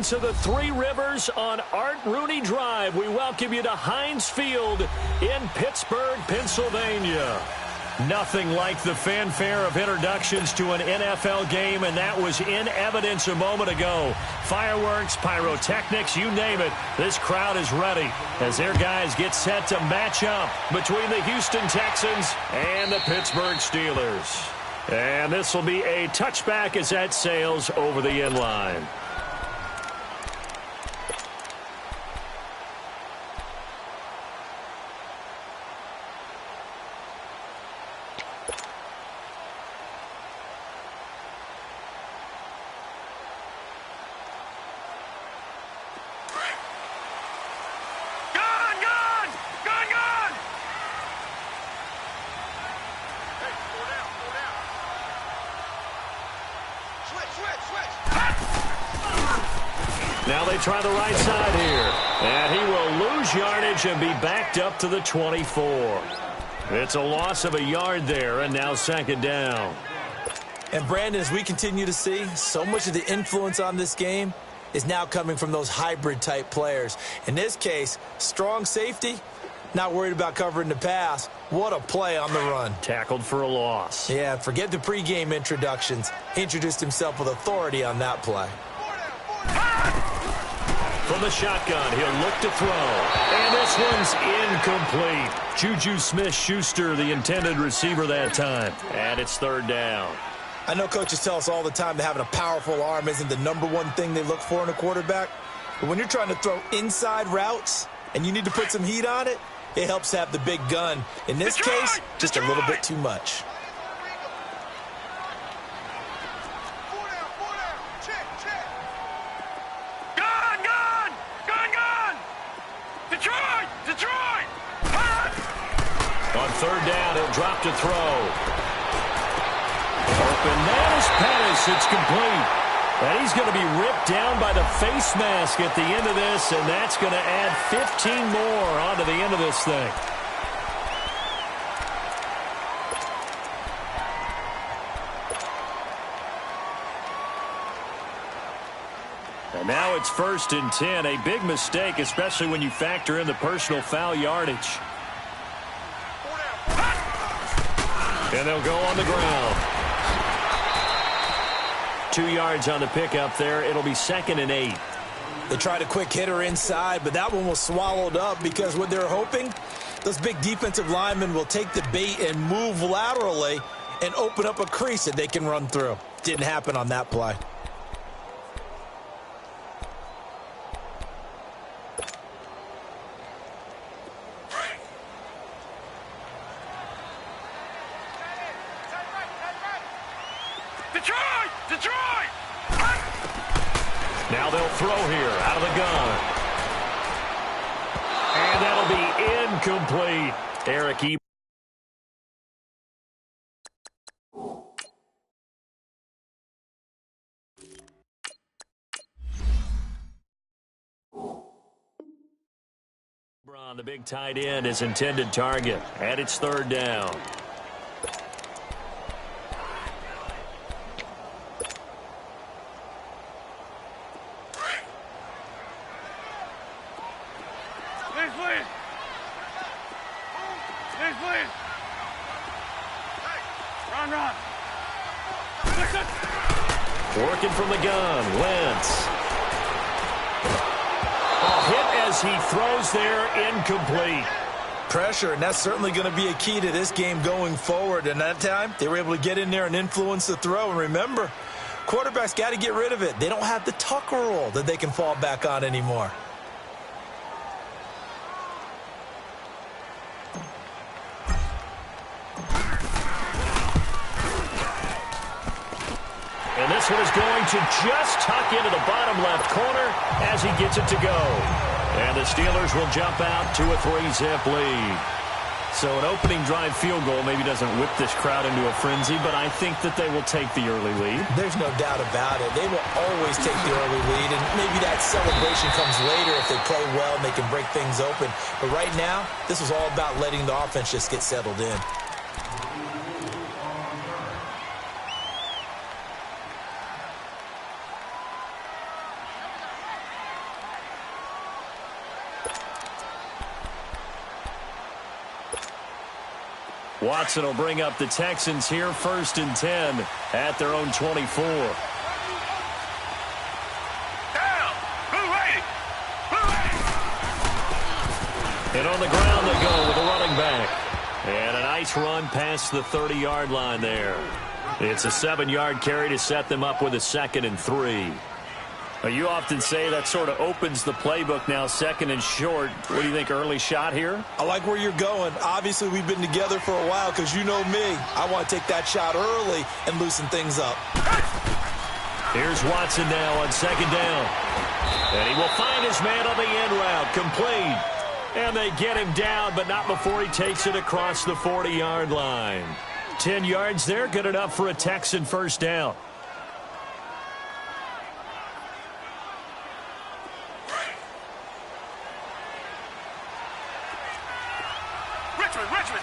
To the Three Rivers on Art Rooney Drive. We welcome you to Heinz Field in Pittsburgh, Pennsylvania. Nothing like the fanfare of introductions to an NFL game, and that was in evidence a moment ago. Fireworks, pyrotechnics, you name it. This crowd is ready as their guys get set to match up between the Houston Texans and the Pittsburgh Steelers. And this will be a touchback as that sails over the end line. Now they try the right side here. And he will lose yardage and be backed up to the 24. It's a loss of a yard there, and now second down. And Brandon, as we continue to see, so much of the influence on this game is now coming from those hybrid-type players. In this case, strong safety, not worried about covering the pass. What a play on the run. Tackled for a loss. Yeah, forget the pregame introductions. He introduced himself with authority on that play. From the shotgun, he'll look to throw. And this one's incomplete. Juju Smith-Schuster, the intended receiver that time. And it's third down. I know coaches tell us all the time that having a powerful arm isn't the number one thing they look for in a quarterback. But when you're trying to throw inside routes and you need to put some heat on it, it helps have the big gun. In this case, just a little bit too much. On third down, he'll drop to throw. Open man is Pettis. It's complete. And he's going to be ripped down by the face mask at the end of this, and that's going to add 15 more onto the end of this thing. And now it's 1st and 10. A big mistake, especially when you factor in the personal foul yardage. And they'll go on the ground. 2 yards on the pickup there. It'll be 2nd and 8. They tried a quick hitter inside, but that one was swallowed up because what they're hoping, those big defensive linemen will take the bait and move laterally and open up a crease that they can run through. Didn't happen on that play. Now they'll throw here out of the gun. And that'll be incomplete. Eric E. The big tight end is intended target. And it's third down. Working from the gun, Wentz. A hit as he throws there, incomplete. Pressure, and that's certainly going to be a key to this game going forward. And that time, they were able to get in there and influence the throw. And remember, quarterbacks got to get rid of it. They don't have the Tucker rule that they can fall back on anymore. And this one is going to just tuck into the bottom left corner as he gets it to go. And the Steelers will jump out to a 3-zip lead. So an opening drive field goal maybe doesn't whip this crowd into a frenzy, but I think that they will take the early lead. There's no doubt about it. They will always take the early lead, and maybe that celebration comes later if they play well and they can break things open. But right now, this is all about letting the offense just get settled in. Watson will bring up the Texans here, 1st and 10 at their own 24. And on the ground they go with a running back. And a nice run past the 30-yard line there. It's a 7-yard carry to set them up with a 2nd and 3. You often say that sort of opens the playbook now, 2nd and short. What do you think, early shot here? I like where you're going. Obviously, we've been together for a while because you know me. I want to take that shot early and loosen things up. Here's Watson now on 2nd down. And he will find his man on the end route, complete. And they get him down, but not before he takes it across the 40-yard line. 10 yards there, good enough for a Texan 1st down. Richmond.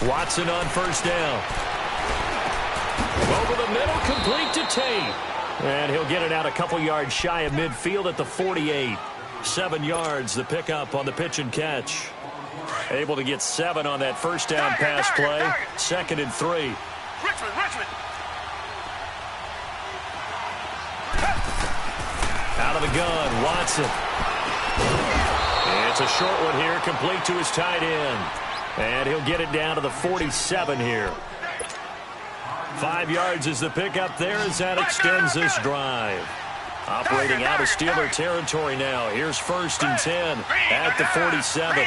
Watson on 1st down. Over the middle, complete to Tate. And he'll get it out a couple yards shy of midfield at the 48. 7 yards, the pickup on the pitch and catch. Able to get 7 on that 1st down pass play. 2nd and 3. Richmond. Out of the gun, Watson. It's a short one here, complete to his tight end. And he'll get it down to the 47 here. 5 yards is the pickup there as that extends this drive. Operating out of Steeler territory now. Here's 1st and 10 at the 47.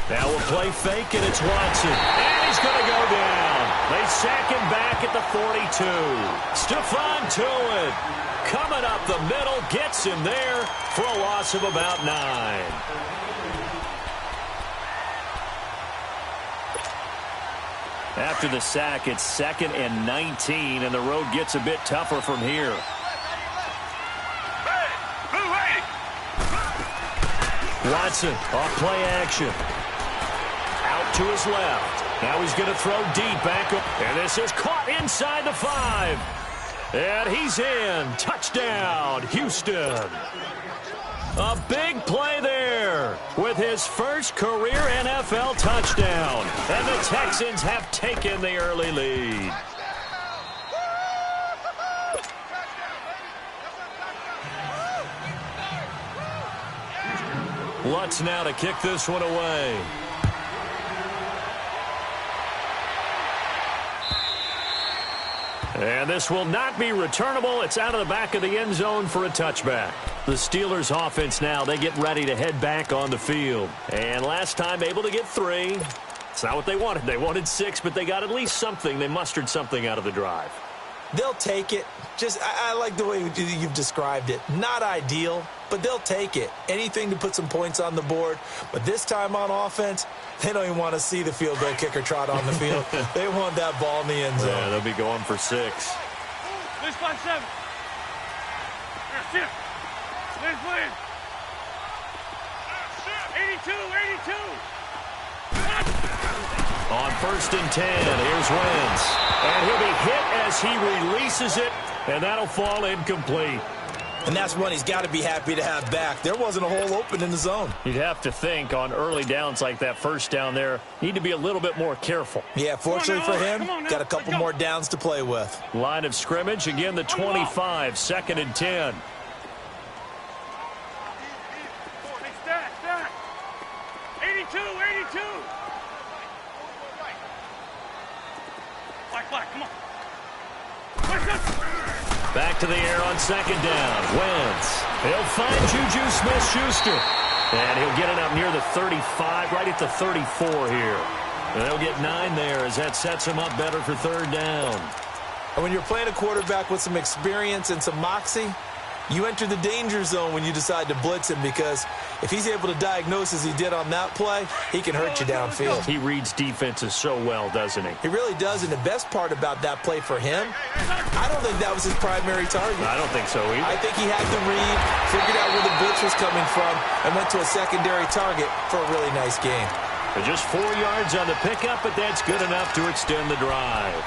Now we'll play fake, and it's Watson. And he's going to go down. They sack him back at the 42. Stephon Tuitt coming up the middle, gets him there for a loss of about 9. After the sack, it's 2nd and 19, and the road gets a bit tougher from here. Watson off play action. Out to his left. Now he's going to throw deep back. And this is caught inside the 5. And he's in. Touchdown, Houston. A big play there with his first career NFL touchdown. And the Texans have taken the early lead. Lutz now to kick this one away. And this will not be returnable. It's out of the back of the end zone for a touchback. The Steelers offense now, they get ready to head back on the field. And last time able to get 3. It's not what they wanted. They wanted 6, but they got at least something. They mustered something out of the drive. They'll take it. I like the way you've described it. Not ideal, but they'll take it. Anything to put some points on the board. But this time on offense, they don't even want to see the field goal kicker trot on the field. They want that ball in the end zone. Yeah, they'll be going for 6. This 5-7. Here, 82. On 1st and 10, here's Wentz. And he'll be hit as he releases it, and that'll fall incomplete. And that's one he's got to be happy to have back. There wasn't a hole open in the zone. You'd have to think on early downs like that 1st down there, need to be a little bit more careful. Yeah, fortunately for him, got a couple more downs to play with. Line of scrimmage, again the 25, 2nd and 10. Stack. 82. Black, come on. Back to the air on 2nd down. Wentz. He'll find Juju Smith-Schuster. And he'll get it up near the 35, right at the 34 here. And they'll get 9 there as that sets him up better for 3rd down. And when you're playing a quarterback with some experience and some moxie, you enter the danger zone when you decide to blitz him, because if he's able to diagnose as he did on that play, he can hurt you downfield. He reads defenses so well, doesn't he? He really does, and the best part about that play for him, I don't think that was his primary target. I don't think so either. I think he had the read, figured out where the blitz was coming from, and went to a secondary target for a really nice game. But just 4 yards on the pickup, but that's good enough to extend the drive.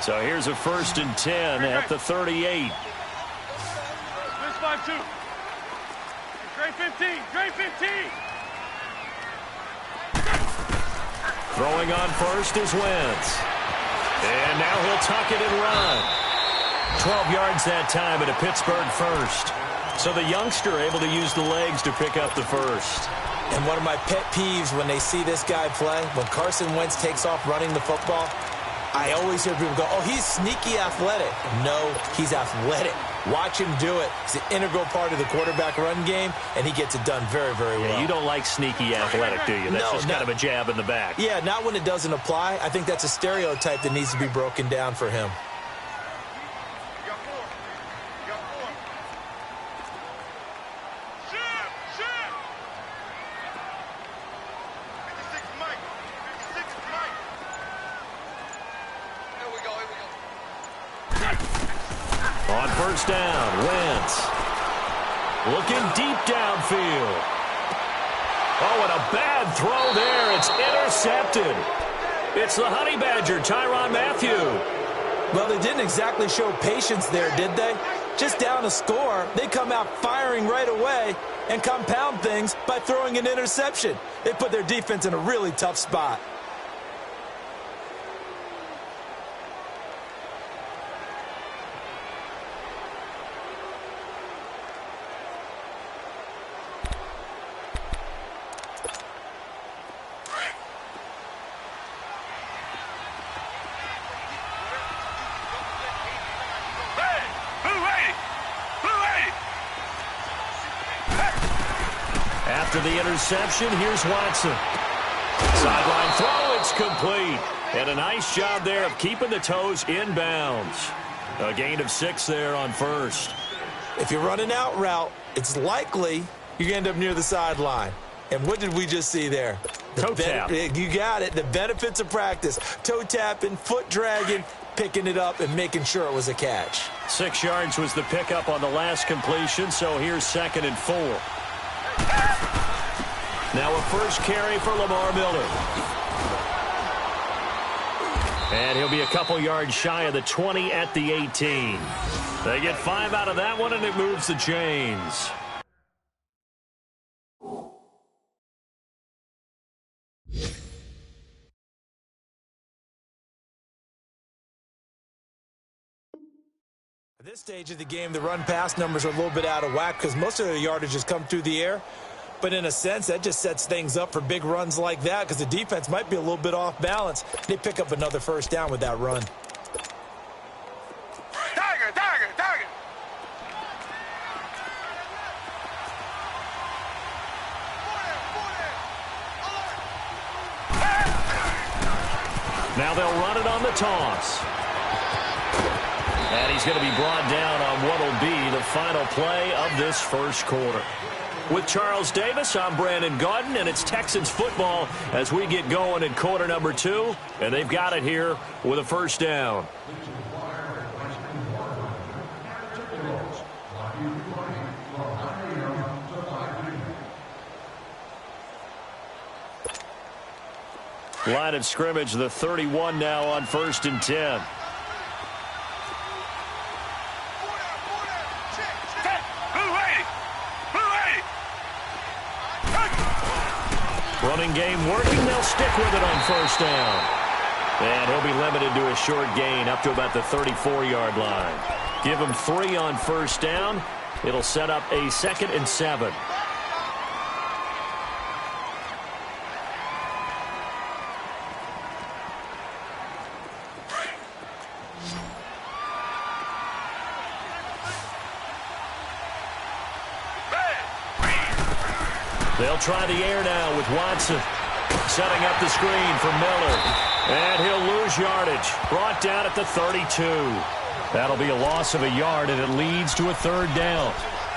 So here's a 1st and 10 at the 38. This 5-2. Grade 15. Grade 15. Throwing on first is Wentz. And now he'll tuck it and run. 12 yards that time at a Pittsburgh first. So the youngster able to use the legs to pick up the first. And one of my pet peeves when they see this guy play, when Carson Wentz takes off running the football, I always hear people go, oh, he's sneaky athletic. No, he's athletic. Watch him do it. It's an integral part of the quarterback run game, and he gets it done very, very well. Yeah, you don't like sneaky athletic, do you? That's just kind of a jab in the back. Yeah, not when it doesn't apply. I think that's a stereotype that needs to be broken down for him. On first down, Wentz. Looking deep downfield. Oh, and a bad throw there. It's intercepted. It's the Honey Badger, Tyrann Mathieu. Well, they didn't exactly show patience there, did they? Just down a score, they come out firing right away and compound things by throwing an interception. They put their defense in a really tough spot. After the interception, here's Watson. Sideline throw, it's complete. And a nice job there of keeping the toes in bounds. A gain of 6 there on first. If you're running out route, it's likely you end up near the sideline. And what did we just see there? Toe tap. You got it. The benefits of practice. Toe tapping, foot dragging, picking it up, and making sure it was a catch. 6 yards was the pickup on the last completion, so here's 2nd and 4. Now a first carry for Lamar Miller. And he'll be a couple yards shy of the 20 at the 18. They get 5 out of that one, and it moves the chains. At this stage of the game, the run-pass numbers are a little bit out of whack because most of the yardage has come through the air. But in a sense, that just sets things up for big runs like that because the defense might be a little bit off balance. They pick up another first down with that run. Tiger, tiger, tiger. Now they'll run it on the toss. And he's going to be brought down on what will be the final play of this first quarter. With Charles Davis, I'm Brandon Gaudin, and it's Texans football as we get going in quarter number 2. And they've got it here with a first down. Line of scrimmage, the 31 now on 1st and 10. Running game working. They'll stick with it on first down. And he'll be limited to a short gain up to about the 34-yard line. Give him 3 on first down. It'll set up a 2nd and 7. They'll try the air now with Watson. Setting up the screen for Miller. And he'll lose yardage. Brought down at the 32. That'll be a loss of a yard, and it leads to a 3rd down.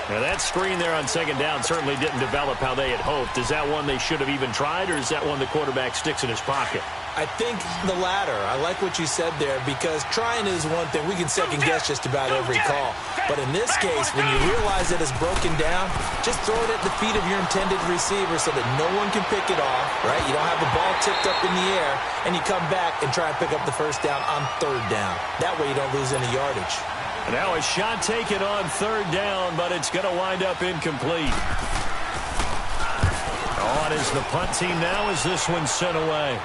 Now, that screen there on 2nd down certainly didn't develop how they had hoped. Is that one they should have even tried, or is that one the quarterback sticks in his pocket? I think the latter. I like what you said there because trying is one thing. We can second guess just about every call. But in this case, when you realize that it's broken down, just throw it at the feet of your intended receiver so that no one can pick it off, right? You don't have the ball tipped up in the air, and you come back and try and pick up the first down on third down. That way you don't lose any yardage. And now a shot taken on third down, but it's going to wind up incomplete. On is the punt team now as this one's sent away.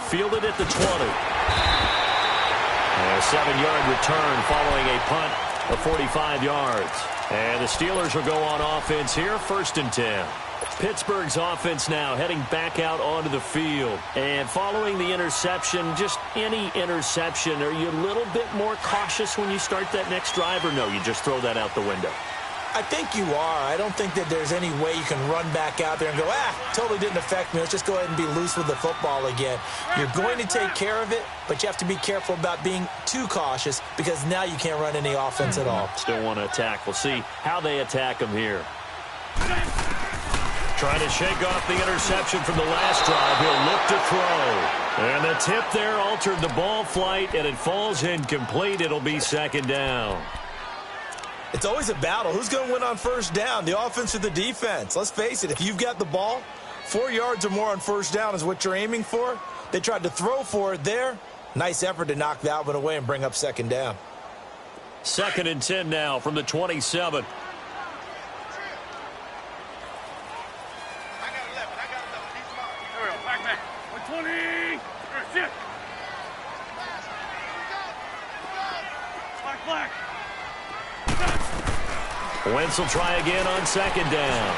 Fielded at the 20. And a 7-yard return following a punt of 45 yards. And the Steelers will go on offense here, 1st and 10. Pittsburgh's offense now heading back out onto the field. And following the interception, just any interception, are you a little bit more cautious when you start that next drive, or no, you just throw that out the window? I think you are. I don't think that there's any way you can run back out there and go, totally didn't affect me. Let's just go ahead and be loose with the football again. You're going to take care of it, but you have to be careful about being too cautious because now you can't run any offense at all. Still want to attack. We'll see how they attack them here. Trying to shake off the interception from the last drive. He'll look to throw. And the tip there altered the ball flight, and it falls incomplete. It'll be 2nd down. It's always a battle. Who's going to win on first down, the offense or the defense? Let's face it, if you've got the ball, 4 yards or more on first down is what you're aiming for. They tried to throw for it there. Nice effort to knock that one away and bring up 2nd down. 2nd and 10 now from the 27. Wentz will try again on 2nd down.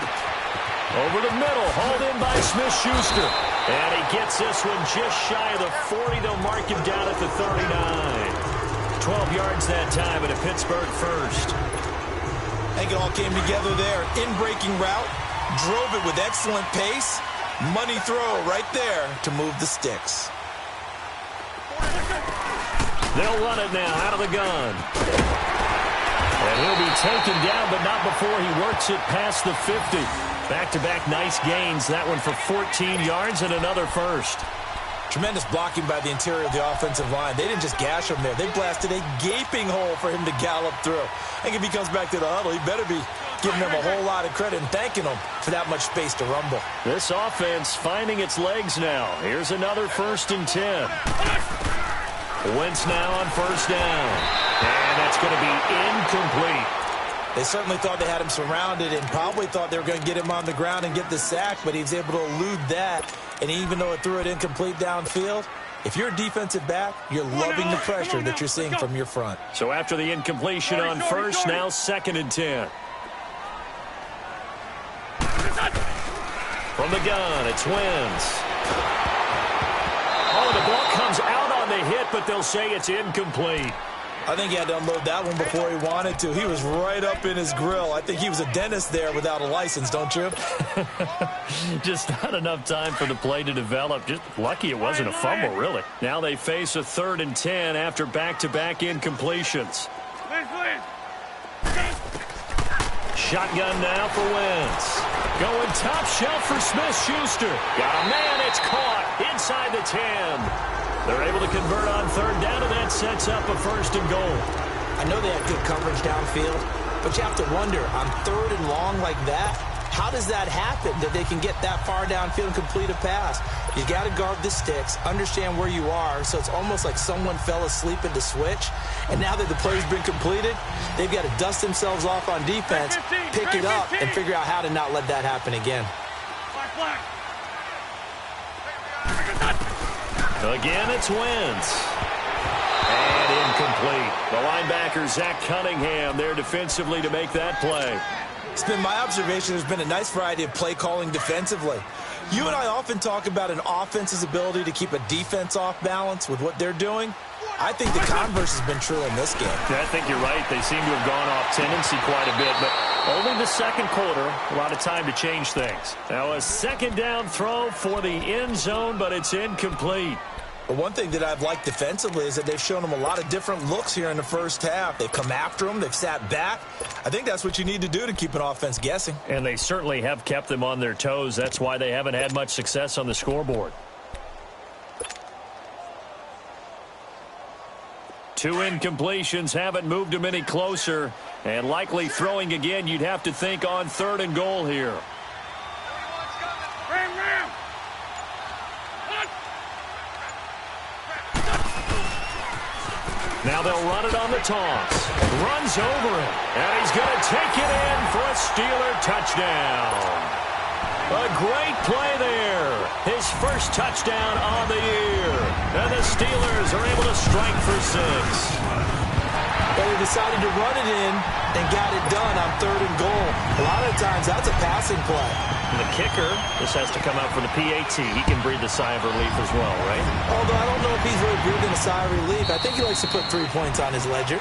Over the middle, hauled in by Smith-Schuster. And he gets this one just shy of the 40. They'll mark him down at the 39. 12 yards that time and a Pittsburgh first. I think it all came together there. In-breaking route, drove it with excellent pace. Money throw right there to move the sticks. They'll run it now out of the gun. And he'll be taken down, but not before he works it past the 50. Back-to-back nice gains. That one for 14 yards and another first. Tremendous blocking by the interior of the offensive line. They didn't just gash him there. They blasted a gaping hole for him to gallop through. I think if he comes back to the huddle, he better be giving them a whole lot of credit and thanking them for that much space to rumble. This offense finding its legs now. Here's another 1st and 10. Wentz now on first down. And that's going to be incomplete. They certainly thought they had him surrounded and probably thought they were going to get him on the ground and get the sack, but he was able to elude that. And even though it threw it incomplete downfield, if you're a defensive back, you're loving the pressure that you're seeing from your front. So after the incompletion on first, now 2nd and 10. From the gun, it's Wentz. Oh, the ball comes out on the hit, but they'll say it's incomplete. I think he had to unload that one before he wanted to. He was right up in his grill. I think he was a dentist there without a license, don't you? Just not enough time for the play to develop. Just lucky it wasn't a fumble, really. Now they face a 3rd and 10 after back-to-back incompletions. Shotgun now for Wentz. Going top shelf for Smith-Schuster. Got a man, it's caught inside the 10. They're able to convert on 3rd down, and that sets up a 1st and goal. I know they had good coverage downfield, but you have to wonder, on 3rd and long like that, how does that happen, that they can get that far downfield and complete a pass? You got to guard the sticks, understand where you are, so it's almost like someone fell asleep at the switch, and now that the play's been completed, they've got to dust themselves off on defense, pick it up, and figure out how to not let that happen again. Again, it's Wentz. And incomplete. The linebacker, Zach Cunningham, there defensively to make that play. It's been my observation there's been a nice variety of play calling defensively. You and I often talk about an offense's ability to keep a defense off balance with what they're doing. I think the converse has been true in this game. Yeah, I think you're right. They seem to have gone off tendency quite a bit, but only the 2nd quarter. A lot of time to change things. Now a 2nd down throw for the end zone, but it's incomplete. But one thing that I've liked defensively is that they've shown them a lot of different looks here in the first half. They've come after them. They've sat back. I think that's what you need to do to keep an offense guessing. And they certainly have kept them on their toes. That's why they haven't had much success on the scoreboard. 2 incompletions haven't moved him any closer. And likely throwing again, you'd have to think on 3rd and goal here. Now they'll run it on the toss. Runs over it. And he's going to take it in for a Steeler touchdown. A great play there. His first touchdown on the year. And the Steelers are able to strike for 6. But he decided to run it in and got it done on 3rd and goal. A lot of times that's a passing play. And the kicker, this has to come out for the PAT. He can breathe a sigh of relief as well, right? Although I don't know if he's really breathing a sigh of relief. I think he likes to put 3 points on his ledger.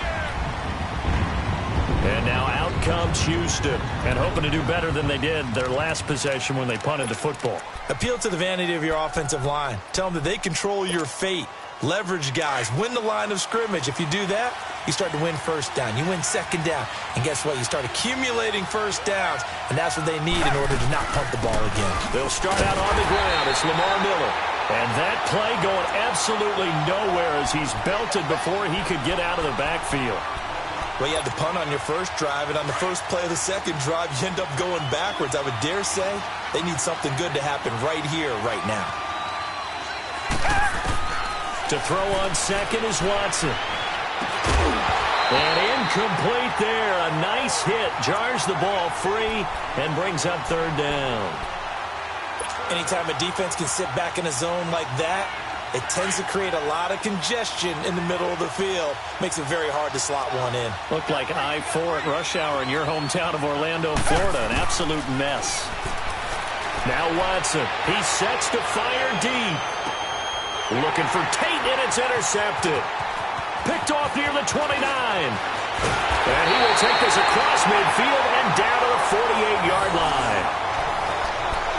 And now out comes Houston. And hoping to do better than they did their last possession when they punted the football. Appeal to the vanity of your offensive line. Tell them that they control your fate. Leverage guys. Win the line of scrimmage. If you do that, you start to win 1st down. You win 2nd down. And guess what? You start accumulating 1st downs. And that's what they need in order to not punt the ball again. They'll start out on the ground. It's Lamar Miller. And that play going absolutely nowhere as he's belted before he could get out of the backfield. Well, you had the punt on your first drive, and on the first play of the second drive, you end up going backwards. I would dare say they need something good to happen right here, right now. To throw on second is Watson. And incomplete there. A nice hit. Jars the ball free and brings up 3rd down. Anytime a defense can sit back in a zone like that, it tends to create a lot of congestion in the middle of the field. Makes it very hard to slot one in. Looked like I-4 at rush hour in your hometown of Orlando, Florida. An absolute mess. Now Watson. He sets to fire deep. Looking for Tate, and it's intercepted. Picked off near the 29. And he will take this across midfield and down to the 48-yard line.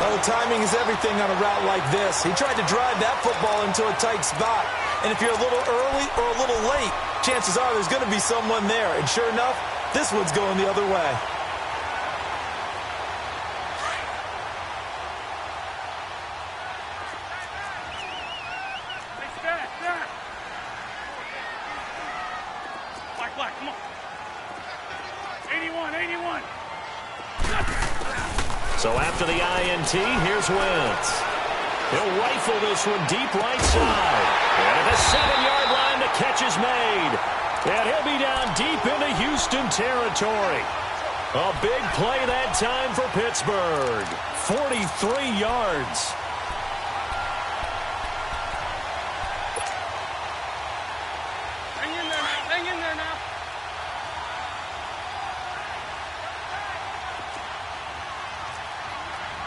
Well, timing is everything on a route like this. He tried to drive that football into a tight spot. And if you're a little early or a little late, chances are there's going to be someone there. And sure enough, this one's going the other way. Black, come on. 81. So after the INT, here's Wentz. He'll rifle this one deep right side. And at the 7-yard line, the catch is made. And he'll be down deep into Houston territory. A big play that time for Pittsburgh. 43 yards. Hang in there now.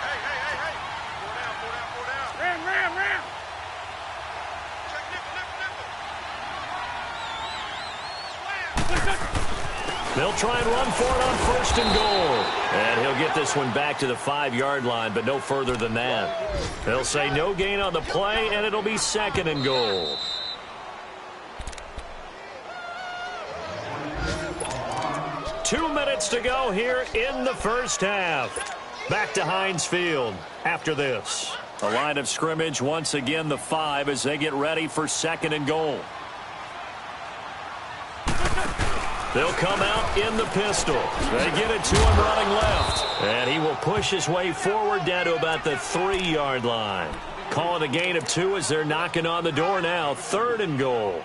Hey. Four down. Ram. Check nipple. They'll try and run for it on 1st and goal. And he'll get this one back to the 5-yard line, but no further than that. They'll say no gain on the play, and it'll be 2nd and goal. Two minutes to go here in the first half. Back to Heinz Field after this. The line of scrimmage once again the 5 as they get ready for 2nd and goal. They'll come out in the pistol. They get it to him running left. And he will push his way forward down to about the 3-yard line. Call it a gain of 2 as they're knocking on the door now. 3rd and goal.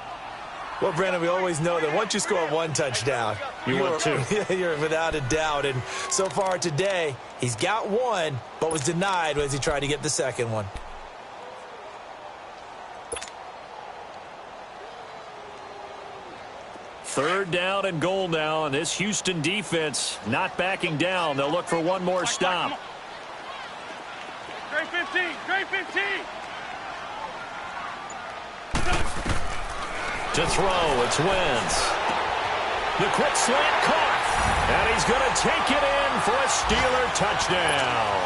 Well, Brandon, we always know that once you score 1 touchdown, want 2. You're without a doubt. And so far today, he's got 1, but was denied as he tried to get the 2nd one. Third down and goal now, and this Houston defense not backing down. They'll look for one more stop. Great 15. To throw, it's Wentz. The quick slant caught, and he's going to take it in for a Steeler touchdown.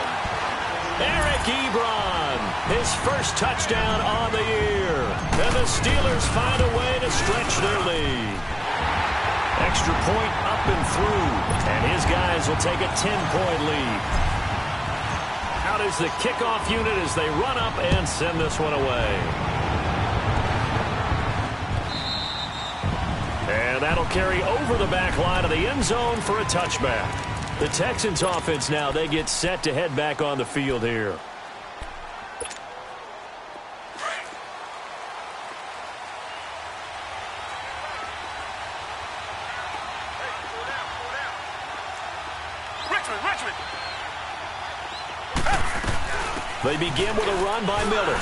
Eric Ebron, his first touchdown on the year. And the Steelers find a way to stretch their lead. Extra point up and through, and his guys will take a 10-point lead. Out is the kickoff unit as they run up and send this one away. that'll carry over the back line of the end zone for a touchback. The Texans offense now, they get set to head back on the field here. They begin with a run by Miller.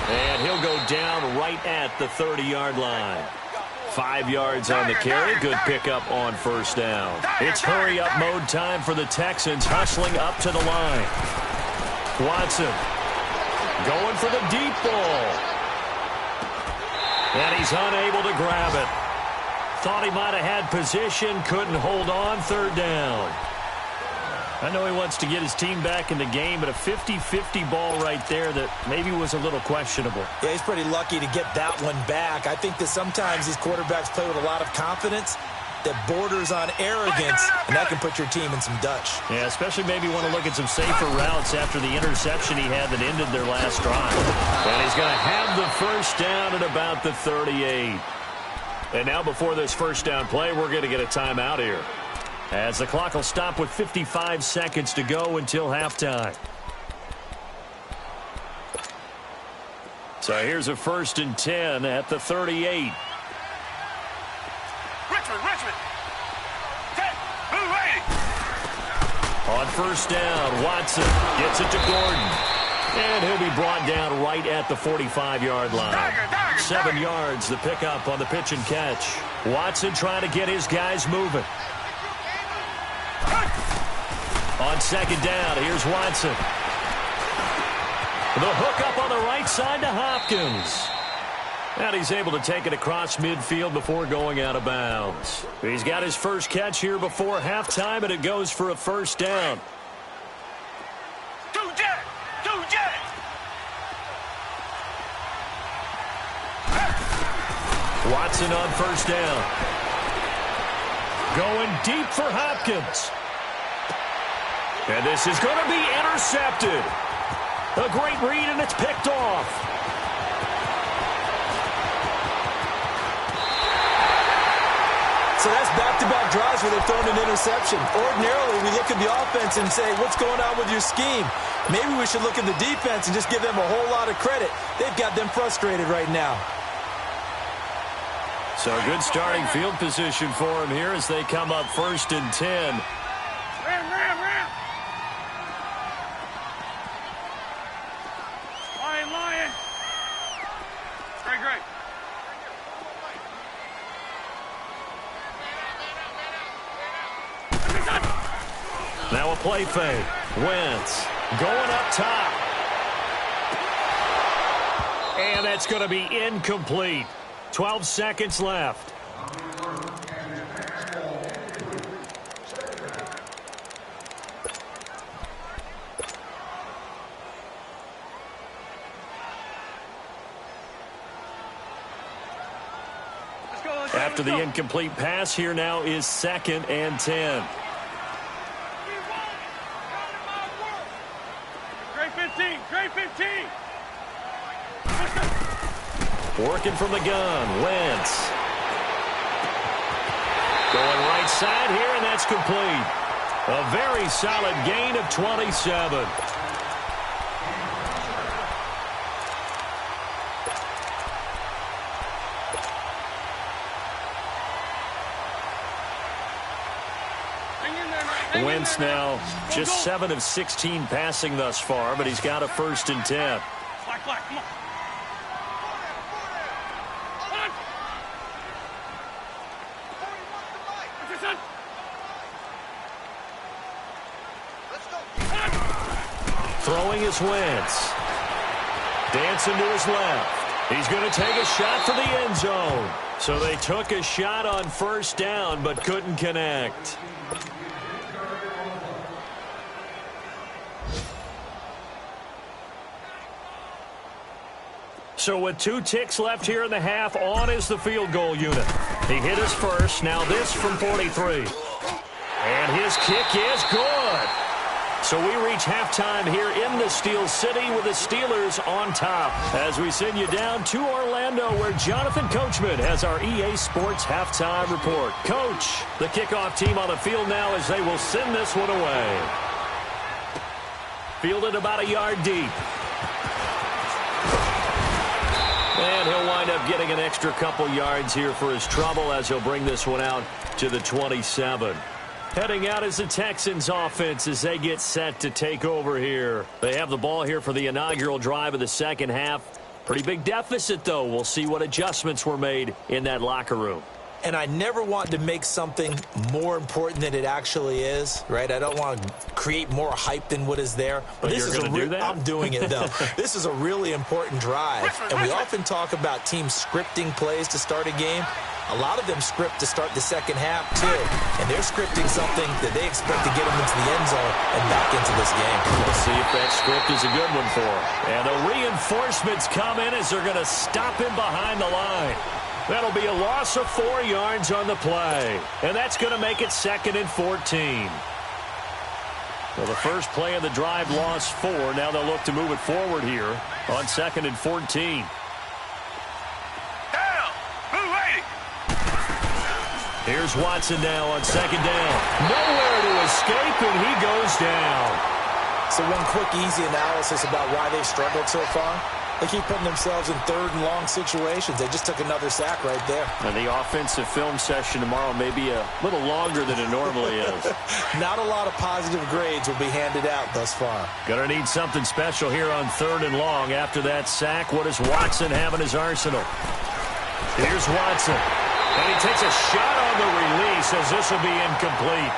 And he'll go down right at the 30-yard line. 5 yards on the carry. Good pickup on first down. It's hurry-up mode time for the Texans, hustling up to the line. Watson going for the deep ball. And he's unable to grab it. Thought he might have had position, couldn't hold on, third down. I know he wants to get his team back in the game, but a 50-50 ball right there that maybe was a little questionable. Yeah, he's pretty lucky to get that one back. I think that sometimes these quarterbacks play with a lot of confidence that borders on arrogance, and that can put your team in some Dutch. Yeah, especially maybe want to look at some safer routes after the interception he had that ended their last drive. And he's going to have the first down at about the 38. And now before this first down play, we're going to get a timeout here, as the clock will stop with 55 seconds to go until halftime. So here's a 1st and 10 at the 38. Richmond. Move ready. On first down, Watson gets it to Gordon. And he'll be brought down right at the 45-yard line. 7 yards, the pickup on the pitch and catch. Watson trying to get his guys moving. On second down, here's Watson. The hook up on the right side to Hopkins. And he's able to take it across midfield before going out of bounds. He's got his first catch here before halftime, and it goes for a first down. Two jet. Watson on first down. Going deep for Hopkins. And this is going to be intercepted. A great read, and it's picked off. So that's back-to-back drives where they've thrown an interception. Ordinarily, we look at the offense and say, what's going on with your scheme? Maybe we should look at the defense and just give them a whole lot of credit. They've got them frustrated right now. So good starting field position for him here as they come up 1st and 10. Ram. Lion. Great. Now a play fake. Wentz going up top. And that's going to be incomplete. 12 seconds left. After the incomplete pass, here now is 2nd and 10. Great 15. Working from the gun, Wentz. Going right side here, and that's complete. A very solid gain of 27. Wentz now just 7 of 16 passing thus far, but he's got a 1st and 10. Black, come on. Throwing is Wentz. Dancing to his left. He's going to take a shot for the end zone. So they took a shot on first down, but couldn't connect. So with 2 ticks left here in the half, on is the field goal unit. He hit his first, now this from 43. And his kick is good. So we reach halftime here in the Steel City with the Steelers on top. As we send you down to Orlando, where Jonathan Coachman has our EA Sports halftime report. Coach, the kickoff team on the field now as they will send this one away. Fielded about a yard deep. And he'll wind up getting an extra couple yards here for his trouble as he'll bring this one out to the 27. Heading out is the Texans offense as they get set to take over here. They have the ball here for the inaugural drive of the second half. Pretty big deficit, though. We'll see what adjustments were made in that locker room. And I never want to make something more important than it actually is, right? I don't want to create more hype than what is there. But this is I'm doing it, though. This is a really important drive. And we often talk about teams scripting plays to start a game. A lot of them script to start the second half, too. And they're scripting something that they expect to get them into the end zone and back into this game. We'll see if that script is a good one for them. And the reinforcements come in as they're going to stop him behind the line. That'll be a loss of 4 yards on the play. And that's going to make it 2nd and 14. Well, the first play of the drive lost 4. Now they'll look to move it forward here on 2nd and 14. Here's Watson now on 2nd down. Nowhere to escape, and he goes down. So one quick, easy analysis about why they've struggled so far. They keep putting themselves in 3rd and long situations. They just took another sack right there. And the offensive film session tomorrow may be a little longer than it normally is. Not a lot of positive grades will be handed out thus far. Gonna need something special here on 3rd and long. After that sack, what does Watson have in his arsenal? Here's Watson. And he takes a shot on the release as this will be incomplete.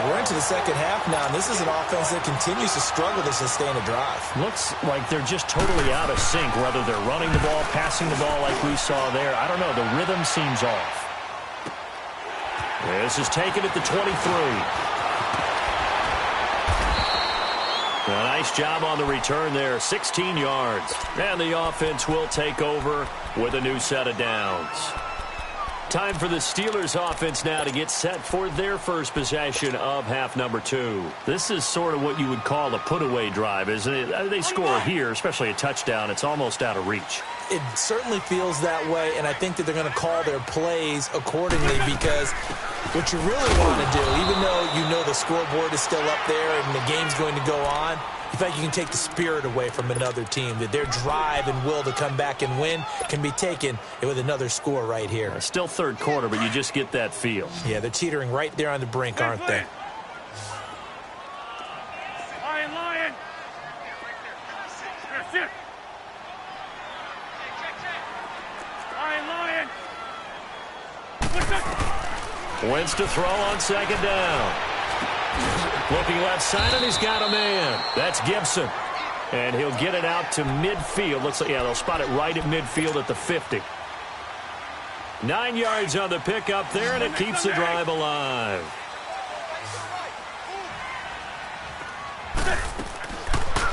We're into the second half now, and this is an offense that continues to struggle to sustain a drive. Looks like they're just totally out of sync, whether they're running the ball, passing the ball like we saw there. I don't know. The rhythm seems off. This is taken at the 23. A nice job on the return there, 16 yards. And the offense will take over with a new set of downs. Time for the Steelers offense now to get set for their first possession of half number 2. This is sort of what you would call a put-away drive, isn't it? They score here, especially a touchdown. It's almost out of reach. It certainly feels that way, and I think that they're going to call their plays accordingly because what you really want to do, even though you know the scoreboard is still up there and the game's going to go on, in fact, you can take the spirit away from another team, that their drive and will to come back and win can be taken with another score right here. Still 3rd quarter, but you just get that feel. Yeah, they're teetering right there on the brink, aren't they? Lion. Sit. Lion. Wentz to throw on 2nd down. Looking left side, and he's got a man. That's Gibson. And he'll get it out to midfield. Looks like, yeah, they'll spot it right at midfield at the 50. 9 yards on the pickup there, and it keeps the drive alive.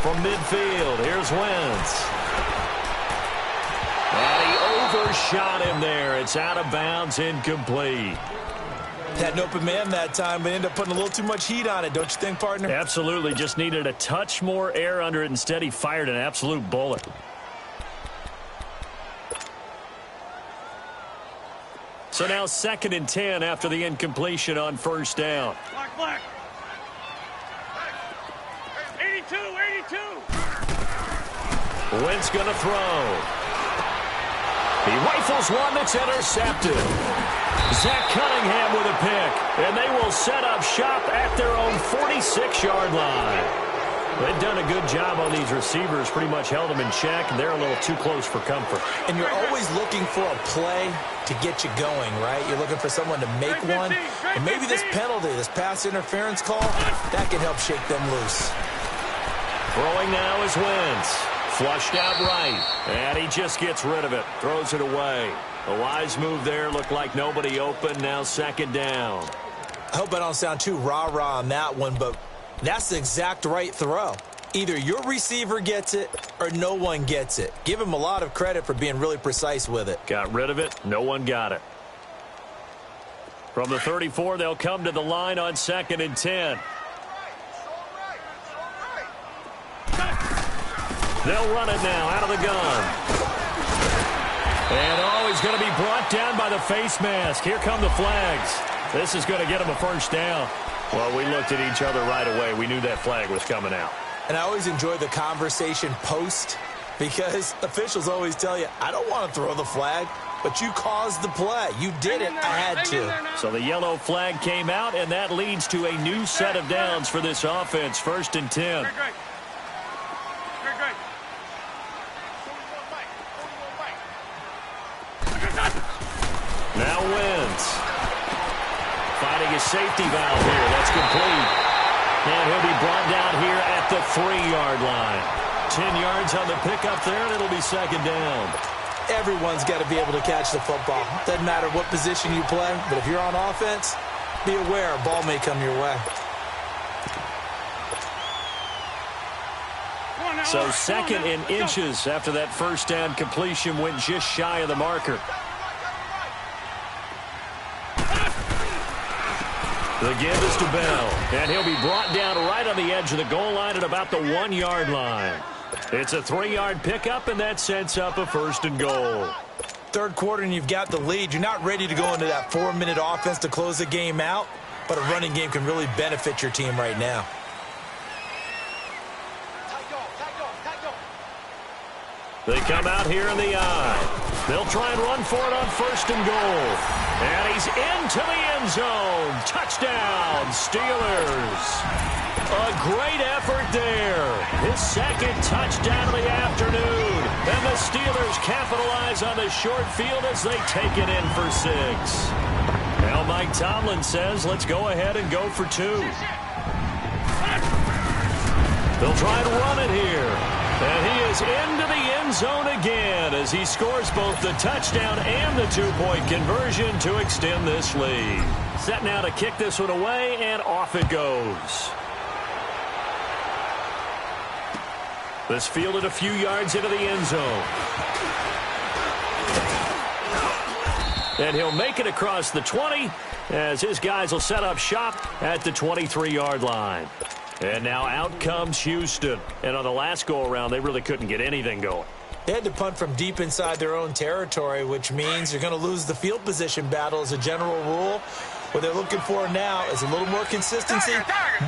From midfield, here's Wentz. And he overshot him there. It's out of bounds, incomplete. Had an open man that time, but ended up putting a little too much heat on it, don't you think, partner? Absolutely. Just needed a touch more air under it. Instead, he fired an absolute bullet. So now 2nd and 10 after the incompletion on 1st down. Black. 82. Wentz going to throw. He rifles one that's intercepted. Zach Cunningham with a pick, and they will set up shop at their own 46-yard line. They've done a good job on these receivers, pretty much held them in check, and they're a little too close for comfort. And you're always looking for a play to get you going, right? You're looking for someone to make one. And maybe this penalty, this pass interference call, that can help shake them loose. Throwing now is Wentz. Flushed out right, and he just gets rid of it, throws it away. A wise move there, looked like nobody open, now 2nd down. I hope I don't sound too rah-rah on that one, but that's the exact right throw. Either your receiver gets it or no one gets it. Give him a lot of credit for being really precise with it. Got rid of it, no one got it. From the 34, they'll come to the line on 2nd and 10. They'll run it now out of the gun. And, he's going to be brought down by the face mask. Here come the flags. This is going to get him a first down. Well, we looked at each other right away. We knew that flag was coming out. And I always enjoy the conversation post because officials always tell you, I don't want to throw the flag, but you caused the play. You did it. I had to. So the yellow flag came out, and that leads to a new set of downs for this offense. 1st and 10. Now Wentz. Finding his safety valve here. That's complete. And he'll be brought down here at the 3-yard line. 10 yards on the pickup there, and it'll be 2nd down. Everyone's got to be able to catch the football. Doesn't matter what position you play, but if you're on offense, be aware a ball may come your way. So 2nd in inches after that first down completion went just shy of the marker. The give is to Bell, and he'll be brought down right on the edge of the goal line at about the 1-yard line. It's a 3-yard pickup, and that sets up a 1st and goal. 3rd quarter, and you've got the lead. You're not ready to go into that 4-minute offense to close the game out, but a running game can really benefit your team right now. They come out here in the eye. They'll try and run for it on 1st and goal. And he's into the end zone. Touchdown, Steelers. A great effort there. His 2nd touchdown of the afternoon. And the Steelers capitalize on the short field as they take it in for 6. Now Mike Tomlin says, let's go ahead and go for 2. They'll try and run it here. And he is into the end zone again as he scores both the touchdown and the 2-point conversion to extend this lead. Set now to kick this one away, and off it goes. This fielded a few yards into the end zone. And he'll make it across the 20 as his guys will set up shop at the 23-yard line. And now out comes Houston. And on the last go-around, they really couldn't get anything going. They had to punt from deep inside their own territory, which means you're going to lose the field position battle as a general rule. What they're looking for now is a little more consistency,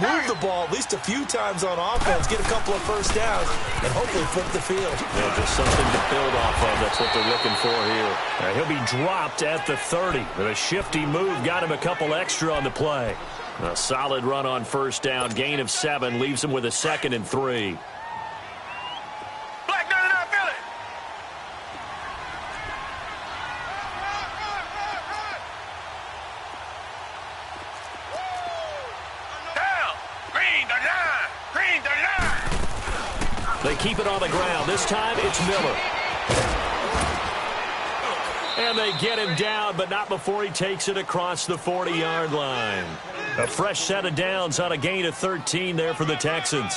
move the ball at least a few times on offense, get a couple of first downs, and hopefully flip the field. Yeah, just something to build off of. That's what they're looking for here. He'll be dropped at the 30. With a shifty move, got him a couple extra on the play. A solid run on 1st down. Gain of 7 leaves him with a 2nd and 3. Black 99 Philly. Down. Green 39. Green 39. They keep it on the ground. This time it's Miller. And they get him down, but not before he takes it across the 40-yard line. A fresh set of downs on a gain of 13 there for the Texans.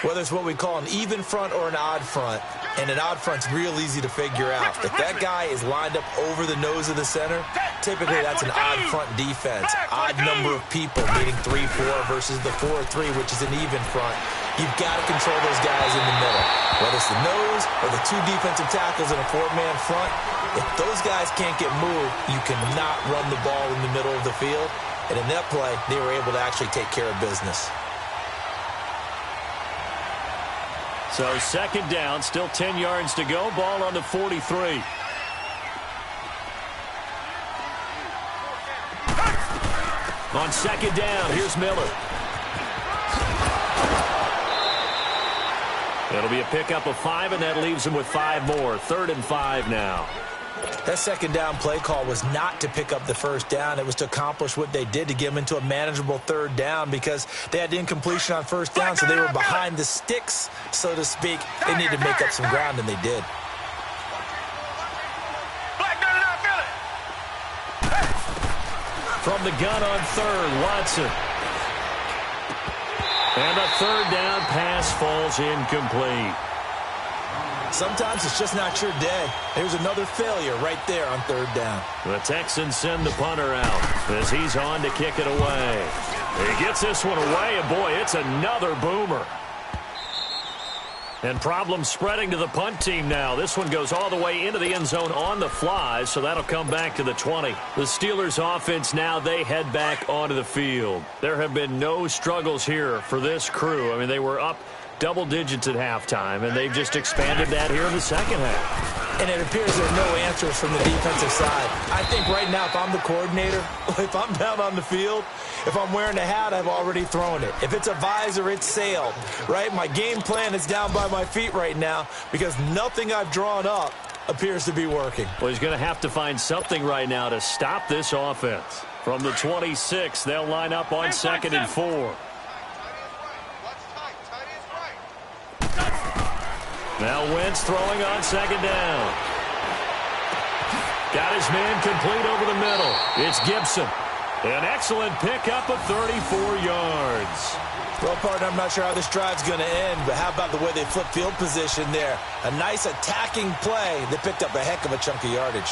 Whether it's what we call an even front or an odd front, and an odd front's real easy to figure out. If that guy is lined up over the nose of the center, typically that's an odd front defense. Odd number of people, meaning 3-4 versus the 4-3, which is an even front. You've got to control those guys in the middle. Whether it's the nose or the 2 defensive tackles in a 4-man front, if those guys can't get moved, you cannot run the ball in the middle of the field. And in that play, they were able to actually take care of business. So 2nd down, still 10 yards to go. Ball on the 43. On 2nd down, here's Miller. It'll be a pickup of 5, and that leaves him with 5 more. 3rd and 5 now. That 2nd down play call was not to pick up the 1st down. It was to accomplish what they did, to get them into a manageable 3rd down, because they had incompletion on 1st down, so they were behind the sticks, so to speak. They needed to make up some ground, and they did. From the gun on 3rd, Watson. And a 3rd down pass falls incomplete. Sometimes it's just not your day. There's another failure right there on 3rd down. The Texans send the punter out as he's on to kick it away. He gets this one away, and boy, it's another boomer. And problems spreading to the punt team now. This one goes all the way into the end zone on the fly, so that'll come back to the 20. The Steelers offense now, they head back onto the field. There have been no struggles here for this crew. I mean, they were up double digits at halftime, and they've just expanded that here in the second half. And it appears there are no answers from the defensive side. I think right now, if I'm the coordinator, if I'm down on the field, if I'm wearing a hat, I've already thrown it. If it's a visor, it's sailed, right? My game plan is down by my feet right now because nothing I've drawn up appears to be working. Well, he's going to have to find something right now to stop this offense. From the 26, they'll line up on 2nd and 4. Now Wentz throwing on 2nd down. Got his man complete over the middle. It's Gibson. An excellent pickup of 34 yards. Well, partner, I'm not sure how this drive's going to end, but how about the way they flip field position there? A nice attacking play. They picked up a heck of a chunk of yardage.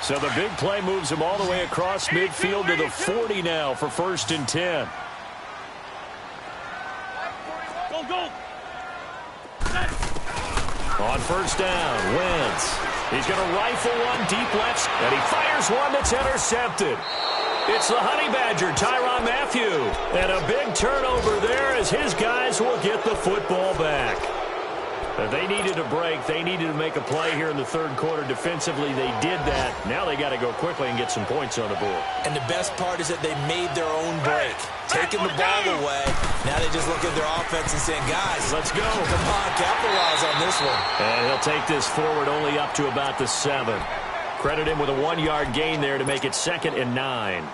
So the big play moves him all the way across midfield to the 40 now for 1st and 10. Go. On 1st down, Wentz. He's going to rifle one deep left, and he fires one that's intercepted. It's the Honey Badger, Tyrann Mathieu. And a big turnover there as his guys will get the football back. They needed a break. They needed to make a play here in the 3rd quarter. Defensively, they did that. Now they got to go quickly and get some points on the board. And the best part is that they made their own break. Taking the ball away. Now they just look at their offense and saying, guys, let's go. Come on, capitalize on this one. And he'll take this forward only up to about the 7. Credit him with a 1-yard gain there to make it 2nd and 9.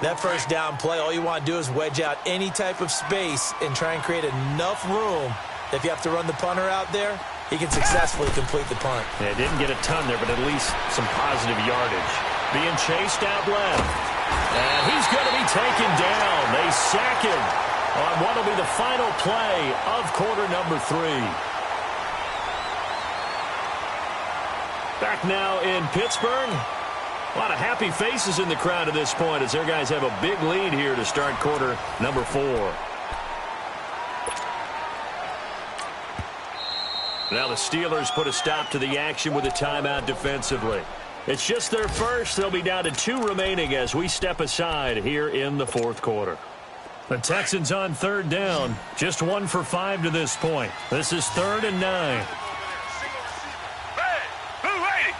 That 1st down play, all you want to do is wedge out any type of space and try and create enough room. If you have to run the punter out there, he can successfully complete the punt. Yeah, didn't get a ton there, but at least some positive yardage. Being chased out left. And he's going to be taken down. They sack him on what will be the final play of quarter number 3. Back now in Pittsburgh. A lot of happy faces in the crowd at this point as their guys have a big lead here to start quarter number 4. Now the Steelers put a stop to the action with a timeout defensively. It's just their first. They'll be down to 2 remaining as we step aside here in the 4th quarter. The Texans on 3rd down. Just 1 for 5 to this point. This is 3rd and 9. Hey, who ready?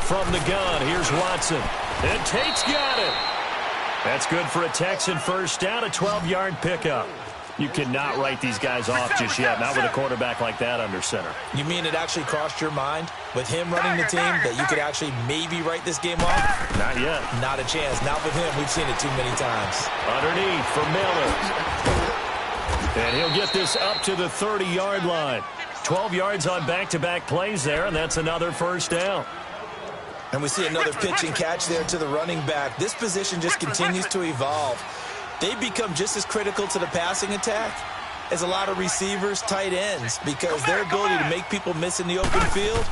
From the gun, here's Watson. And Tate's got it. That's good for a Texan 1st down, a 12-yard pickup. You cannot write these guys off just yet, not with a quarterback like that under center. You mean it actually crossed your mind with him running the team that you could actually maybe write this game off? Not yet. Not a chance. Not with him. We've seen it too many times. Underneath for Miller. And he'll get this up to the 30-yard line. 12 yards on back-to-back plays there, and that's another 1st down. And we see another pitch and catch there to the running back. This position just continues to evolve. They become just as critical to the passing attack as a lot of receivers, tight ends, because their ability to make people miss in the open field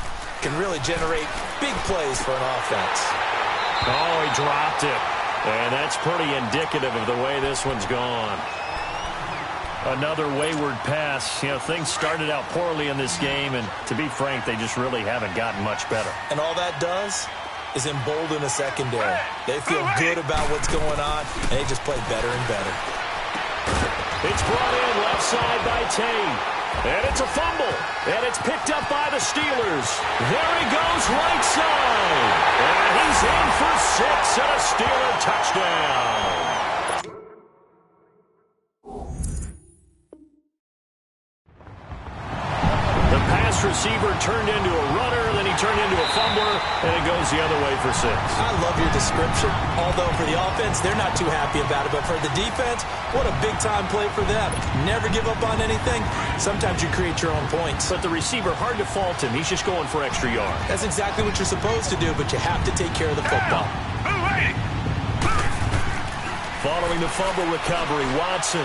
can really generate big plays for an offense. Oh, he dropped it. And that's pretty indicative of the way this one's gone. Another wayward pass. You know, things started out poorly in this game, and to be frank, they just really haven't gotten much better. And all that does is embolden a secondary. They feel good about what's going on, and they just play better and better. It's brought in left side by Tate. And it's a fumble. And it's picked up by the Steelers. There he goes right side. And he's in for 6 and a Steeler touchdown. Receiver turned into a runner, then he turned into a fumbler, and it goes the other way for 6. I love your description. Although for the offense, they're not too happy about it. But for the defense, what a big-time play for them. Never give up on anything. Sometimes you create your own points. But the receiver, hard to fault him. He's just going for extra yards. That's exactly what you're supposed to do, but you have to take care of the football. Following the fumble recovery, Watson.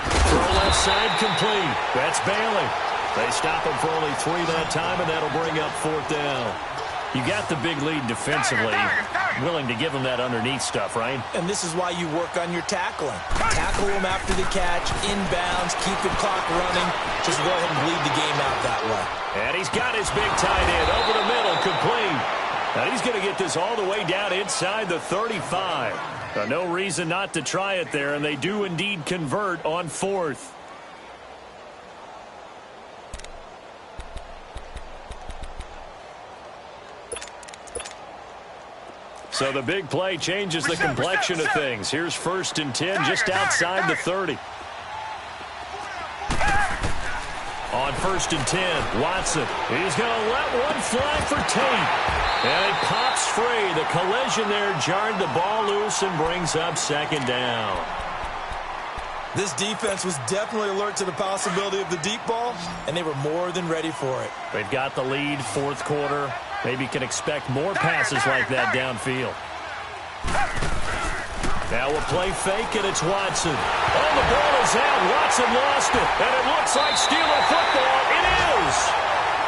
Throw left side complete. That's Bailey. They stop him for only 3 that time, and that'll bring up 4th down. You got the big lead defensively. Willing to give them that underneath stuff, right? And this is why you work on your tackling. Tackle them after the catch, inbounds, keep the clock running. Just go ahead and bleed the game out that way. And he's got his big tight end over the middle, complete. Now he's going to get this all the way down inside the 35. No reason not to try it there, and they do indeed convert on 4th. So the big play changes the complexion of things. Here's 1st and 10 just outside the 30. On 1st and 10, Watson. He's going to let one fly for Tate. And it pops free. The collision there jarred the ball loose and brings up 2nd down. This defense was definitely alert to the possibility of the deep ball, and they were more than ready for it. They've got the lead, 4th quarter. Maybe can expect more passes like that downfield. Now we'll play fake, and it's Watson. Oh, the ball is out. Watson lost it, and it looks like Steeler football. It is.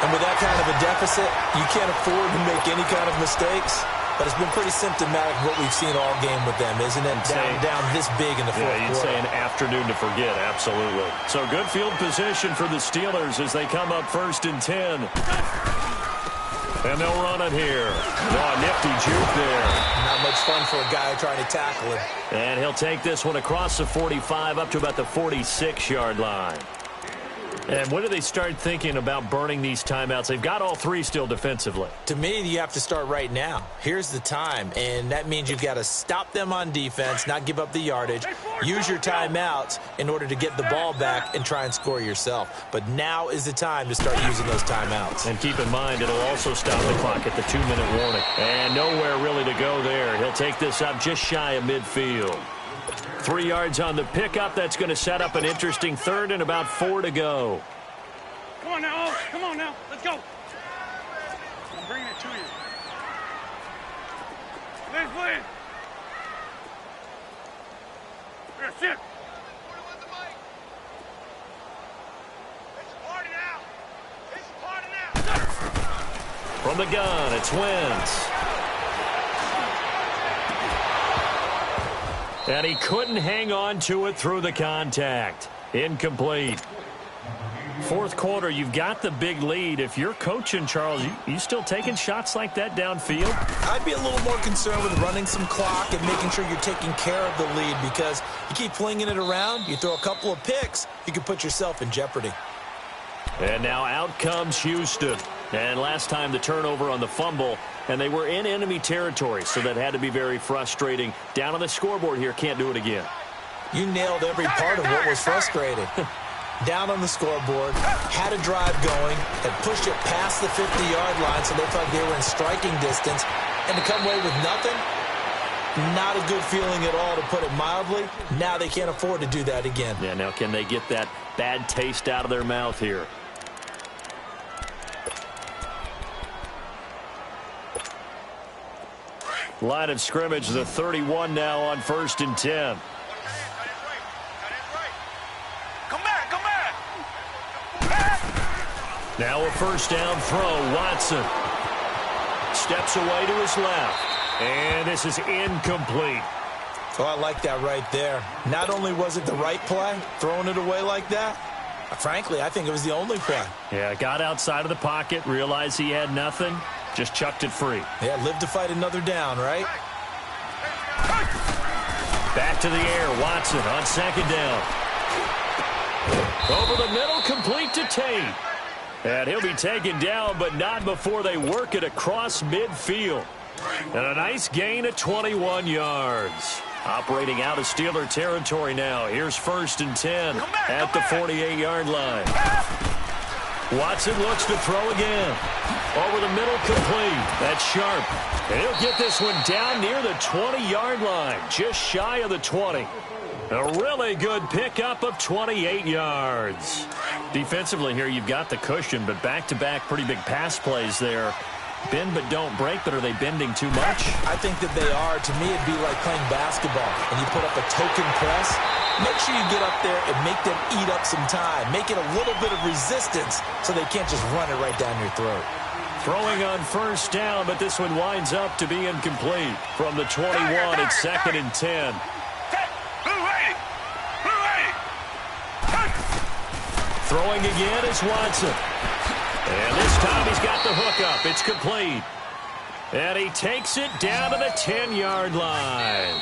And with that kind of a deficit, you can't afford to make any kind of mistakes. But it's been pretty symptomatic of what we've seen all game with them, isn't it? Down this big in the 4th quarter. Yeah, you'd say an afternoon to forget, absolutely. So good field position for the Steelers as they come up 1st and 10. And they'll run it here. Oh, nifty juke there. Not much fun for a guy trying to tackle him. And he'll take this one across the 45 up to about the 46-yard line. And when do they start thinking about burning these timeouts? They've got all 3 still defensively. To me, you have to start right now. Here's the time, and that means you've got to stop them on defense, not give up the yardage, use your timeouts in order to get the ball back and try and score yourself. But now is the time to start using those timeouts. And keep in mind, it'll also stop the clock at the 2-minute warning. And nowhere really to go there. He'll take this up just shy of midfield. 3 yards on the pickup. That's going to set up an interesting 3rd and about 4 to go. Come on now, Oaks. Come on now. Let's go. I'm bringing it to you. Please. Here, sit. From the gun, it's Wentz. And he couldn't hang on to it through the contact. Incomplete. 4th quarter, you've got the big lead. If you're coaching, Charles, you still taking shots like that downfield? I'd be a little more concerned with running some clock and making sure you're taking care of the lead, because you keep flinging it around, you throw a couple of picks, you can put yourself in jeopardy. And now out comes Houston. And last time the turnover on the fumble, and they were in enemy territory, so that had to be very frustrating. Down on the scoreboard here, can't do it again. You nailed every part of what was frustrating. Down on the scoreboard, had a drive going, had pushed it past the 50-yard line so they thought they were in striking distance, and to come away with nothing, not a good feeling at all, to put it mildly. Now they can't afford to do that again. Yeah, now can they get that bad taste out of their mouth here? Line of scrimmage, the 31 now on 1st and 10. Come back. Now a 1st down throw. Watson steps away to his left. And this is incomplete. Oh, I like that right there. Not only was it the right play, throwing it away like that, frankly, I think it was the only play. Yeah, got outside of the pocket, realized he had nothing, just chucked it free. Yeah, live to fight another down, right? Back to the air, Watson on 2nd down. Over the middle, complete to Tate. And he'll be taken down, but not before they work it across midfield. And a nice gain of 21 yards. Operating out of Steeler territory now. Here's 1st and 10 at the 48-yard line. Watson looks to throw again. Over the middle, complete. That's Sharp. And he'll get this one down near the 20-yard line, just shy of the 20. A really good pickup of 28 yards. Defensively here, you've got the cushion, but back-to-back pretty big pass plays there. Bend but don't break, but are they bending too much? I think that they are. To me, it'd be like playing basketball, and you put up a token press. Make sure you get up there and make them eat up some time. Make it a little bit of resistance so they can't just run it right down your throat. Throwing on first down, but this one winds up to be incomplete. From the 21, it's 2nd and 10. Throwing again is Watson. And this time he's got the hook up. It's complete. And he takes it down to the 10-yard line.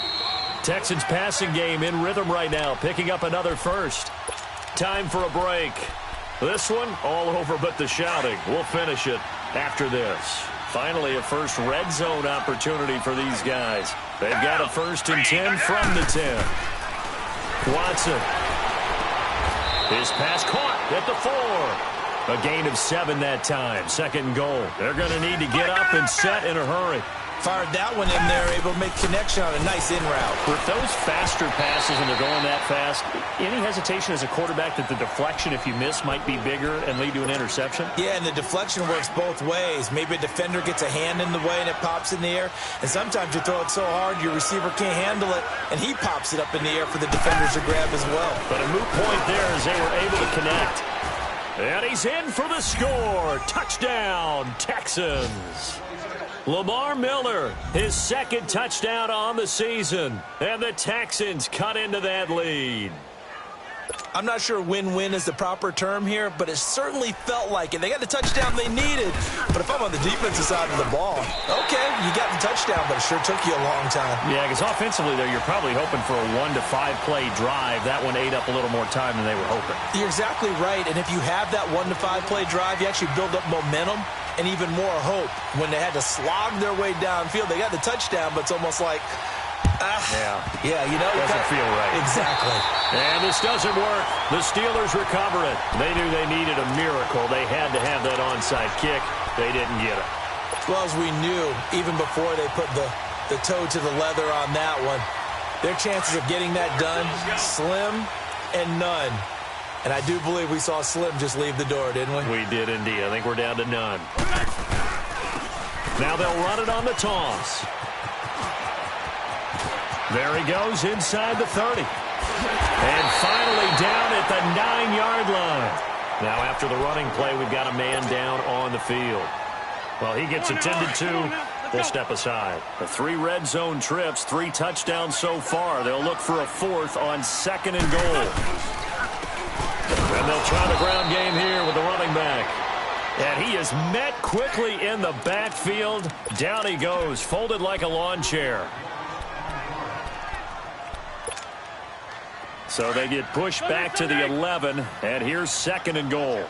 Texans passing game in rhythm right now, picking up another first. Time for a break. This one all over but the shouting. We'll finish it after this. Finally, a first red zone opportunity for these guys. They've got a 1st and 10 from the 10. Watson. His pass caught at the 4. A gain of 7 that time. 2nd and goal. They're going to need to get up and set in a hurry. Fired that one in there, able to make connection on a nice in route. With those faster passes and they're going that fast, any hesitation as a quarterback that the deflection, if you miss, might be bigger and lead to an interception? Yeah, and the deflection works both ways. Maybe a defender gets a hand in the way and it pops in the air. And sometimes you throw it so hard your receiver can't handle it, and he pops it up in the air for the defenders to grab as well. But a moot point there as they were able to connect. And he's in for the score. Touchdown, Texans. Lamar Miller, his 2nd touchdown on the season. And the Texans cut into that lead. I'm not sure win-win is the proper term here, but it certainly felt like it. They got the touchdown they needed. But if I'm on the defensive side of the ball, okay, you got the touchdown, but it sure took you a long time. Yeah, because offensively, though, you're probably hoping for a 1 to 5 play drive. That one ate up a little more time than they were hoping. You're exactly right, and if you have that 1 to 5 play drive, you actually build up momentum and even more hope. When they had to slog their way downfield, they got the touchdown, but it's almost like, yeah, you know. Doesn't feel right. Exactly. And this doesn't work. The Steelers recover it. They knew they needed a miracle. They had to have that onside kick. They didn't get it. Well, as we knew, even before they put the toe to the leather on that one, their chances of getting that done, slim and none. And I do believe we saw Slim just leave the door, didn't we? We did indeed. I think we're down to none. Now they'll run it on the toss. There he goes inside the 30. And finally down at the 9-yard line. Now after the running play, we've got a man down on the field. Well, he gets attended to. We'll step aside. The 3 red zone trips, 3 touchdowns so far. They'll look for a 4th on 2nd and goal. And they'll try the ground game here with the running back. And he is met quickly in the backfield. Down he goes, folded like a lawn chair. So they get pushed back to the 11, and here's 2nd and goal.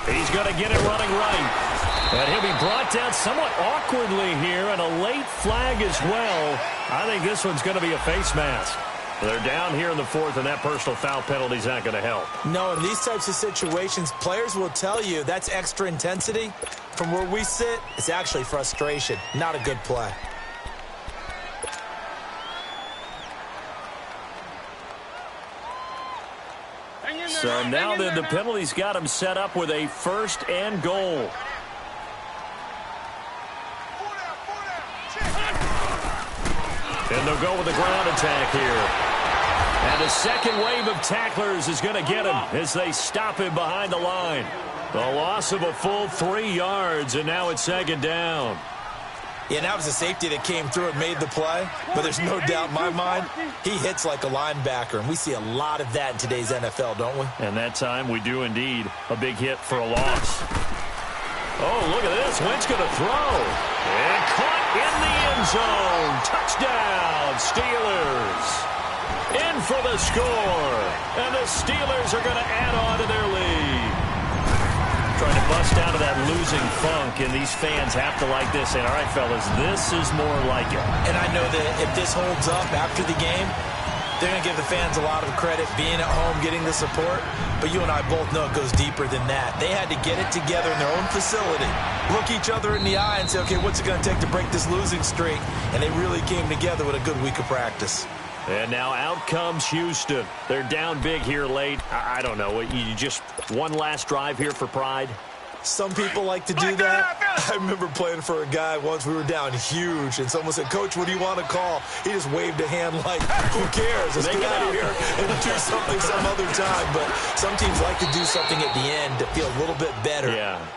He's going to get it running right. And he'll be brought down somewhat awkwardly here, and a late flag as well. I think this one's going to be a face mask. They're down here in the 4th, and that personal foul penalty is not going to help. No, in these types of situations, players will tell you that's extra intensity. From where we sit, it's actually frustration. Not a good play. So now then the penalty's got him set up with a 1st and goal. And they'll go with the ground attack here. And a second wave of tacklers is going to get him as they stop him behind the line. The loss of a full 3 yards, and now it's 2nd down. Yeah, that was a safety that came through and made the play. But there's no doubt in my mind, he hits like a linebacker. And we see a lot of that in today's NFL, don't we? And that time we do indeed. A big hit for a loss. Oh, look at this. Wentz going to throw. And caught in the end zone. Touchdown, Steelers. In for the score. And the Steelers are going to add on to their lead. Trying to bust out of that losing funk, and these fans have to like this. And all right, fellas, this is more like it. And I know that if this holds up after the game, they're going to give the fans a lot of credit being at home, getting the support. But you and I both know it goes deeper than that. They had to get it together in their own facility, look each other in the eye and say, okay, what's it going to take to break this losing streak? And they really came together with a good week of practice. And now out comes Houston. They're down big here late. I don't know. You just one last drive here for pride? Some people like to do that. I remember playing for a guy once. We were down huge, and someone said, "Coach, what do you want to call?" He just waved a hand like, "Who cares? Let's get out of here and do something some other time." But some teams like to do something at the end to feel a little bit better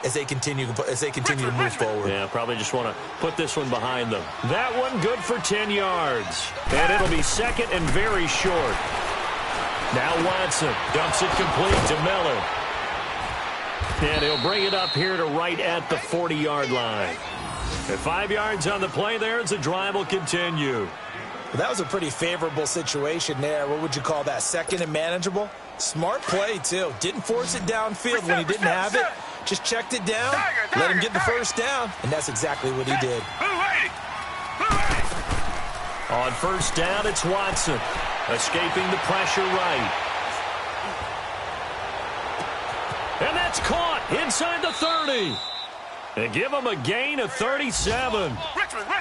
as they continue to move forward. Yeah, probably just want to put this one behind them. That one good for 10 yards. And it'll be second and very short. Now Watson dumps it complete to Miller. And he'll bring it up here to right at the 40-yard line. And 5 yards on the play there as the drive will continue. Well, that was a pretty favorable situation there. What would you call that? Second and manageable? Smart play, too. Didn't force it downfield when he didn't have it. Just checked it down, let him get the first down, and that's exactly what he did. On first down, it's Watson. Escaping the pressure right. And that's caught inside the 30. And give him a gain of 37.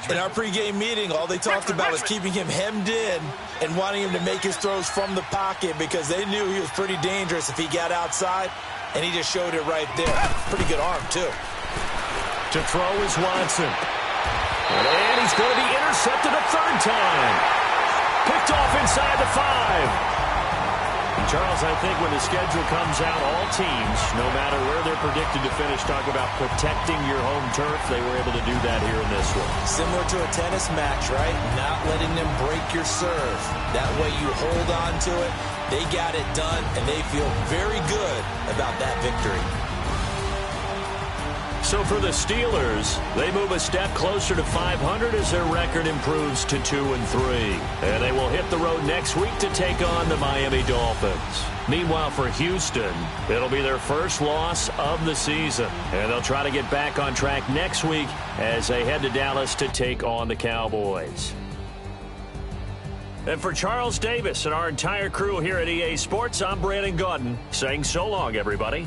In our pregame meeting, all they talked about was keeping him hemmed in and wanting him to make his throws from the pocket because they knew he was pretty dangerous if he got outside, and he just showed it right there. Pretty good arm, too. To throw is Watson. And he's going to be intercepted a third time. Picked off inside the 5. And Charles, I think when the schedule comes out, all teams, no matter where they're predicted to finish, talk about protecting your home turf. They were able to do that here in this one. Similar to a tennis match, right? Not letting them break your serve. That way you hold on to it. They got it done, and they feel very good about that victory. So for the Steelers, they move a step closer to 500 as their record improves to 2-3. And they will hit the road next week to take on the Miami Dolphins. Meanwhile, for Houston, it'll be their first loss of the season. And they'll try to get back on track next week as they head to Dallas to take on the Cowboys. And for Charles Davis and our entire crew here at EA Sports, I'm Brandon Gaudin saying so long, everybody.